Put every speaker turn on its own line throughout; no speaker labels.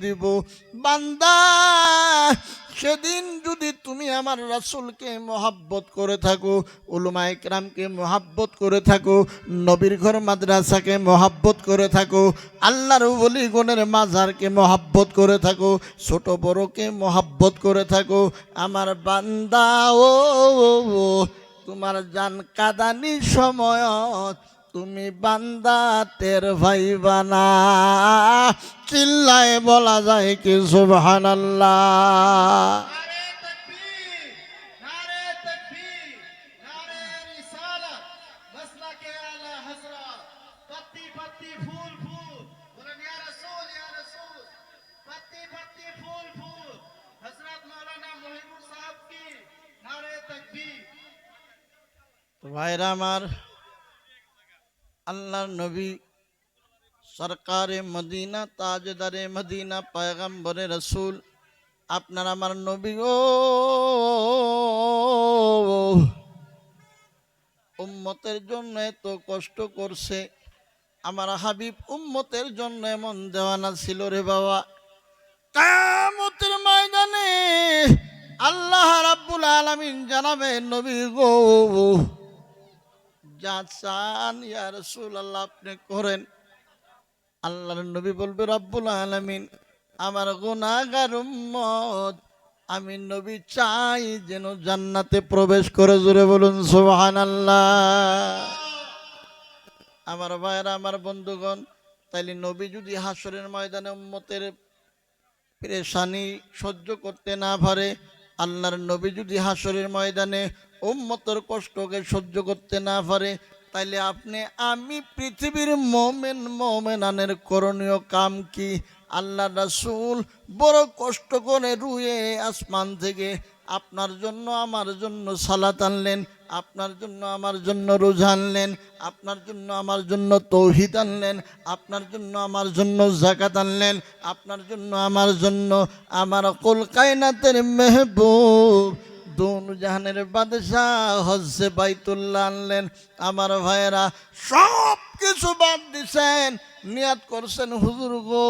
দিব। বান্দা, সেদিন যদি তুমি আমার রাসূলকে মহব্বত করে থাকো, উলামায়ে কেরামকে মহব্বত করে থাকো, নবীর ঘর মাদ্রাসাকে মহব্বত করে থাকো, আল্লাহর ওলিগণের মাজারকে মহব্বত করে থাকো, ছোট বড়কে মহব্বত করে থাকো, আমার বান্দা ও তোমার জান কাদানি সময়ত তুমি বান্দা টের ভাইবা না। চিল্লায় বলা যায় কি সুবহানাল্লাহ। ভাইরা আমার, আল্লাহর নবী সরকারে মদিনা, তাজদারে মদিনা, পয়গম্বরে রসুল, আপনার আমার নবী ও উম্মতের জন্য এত কষ্ট করছে। আমার হাবিব উম্মতের জন্য এমন দেওয়ানা ছিল রে বাবা। কিয়ামতের ময়দানে আল্লাহ রাব্বুল আলামিন জানাবে, নবী গো যা চান ইয়া রাসূলুল্লাহ আপনি করেন। আল্লাহর নবী বলবে, রব্বুল আলামিন আমার গুনাহগার উম্মত, আমি নবী চাই যেন জান্নাতে প্রবেশ করে। জোরে বলুন সুবহানাল্লাহ। আমার ভাইরা, আমার বন্ধুগণ, তাইলে নবী যদি হাসরের ময়দানে উম্মতের পেরেশানি সহ্য করতে না পারে, আল্লাহর নবী যদি হাসরের ময়দানে উম্মতের কষ্টকে সহ্য করতে না পারে, তাইলে আপনি আমি পৃথিবীর মোমেনানের করণীয় কাম কি? আল্লাহ রাসূল বড় কষ্ট করে রুয়ে আসমান থেকে আপনার জন্য আমার জন্য সালাত আনলেন, আপনার জন্য আমার জন্য রোজা আনলেন, আপনার জন্য আমার জন্য তৌহিদ আনলেন, আপনার জন্য আমার জন্য যাকাত আনলেন, আপনার জন্য আমার জন্য আমার কুল কায়নাতের মেহবুব দোনো জাহানের বাদশাহ হজ্জে বাইতুল্লাহ আনলেন। আমার ভাইয়েরা, সব কিছু বাদ দিছেন, নিয়াত করছেন হুজুর গো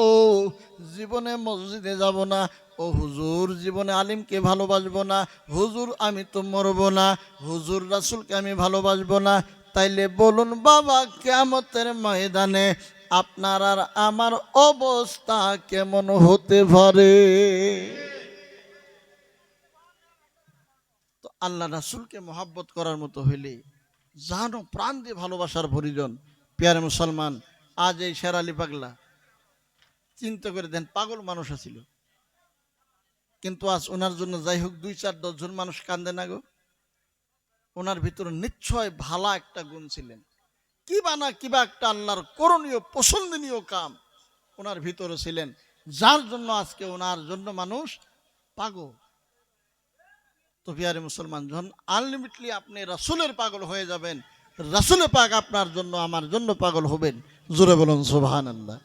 জীবনে মসজিদে যাব না, ও হুজুর জীবনে আলিমকে ভালোবাসবো না, হুজুর আমি তো মরবো না, হুজুর রাসূলকে আমি ভালোবাসবো না। তাইলে বলুন বাবা, কিয়ামতের ময়দানে আপনার আর আমার অবস্থা কেমন হতে পারে? তো আল্লাহ রাসূলকে মহব্বত করার মতো হইলে জানো প্রাণ দিয়ে ভালোবাসার প্রয়োজন। প্যারে মুসলমান, আজ এই শের আলী পাগলা, চিন্তা করে দেন, পাগল মানুষ ছিল, কিন্তু আজ ওনার জন্য যাই হোক 2-4-10 জন মানুষ কান্দে না গো। ওনার ভিতরে নিশ্চয় ভালো একটা গুণ ছিলেন, কিবা একটা আল্লাহর করণীয় পছন্দনীয় কাম ওনার ভিতরে ছিলেন, যার জন্য আজকে ওনার জন্য মানুষ পাগল। তো প্রিয় মুসলমান, যখন আনলিমিটলি আপনি রাসূলের পাগল হয়ে যাবেন, রাসূলে পাক আপনার জন্য আমার জন্য পাগল হবেন। জোরে বলুন সুবহানাল্লাহ।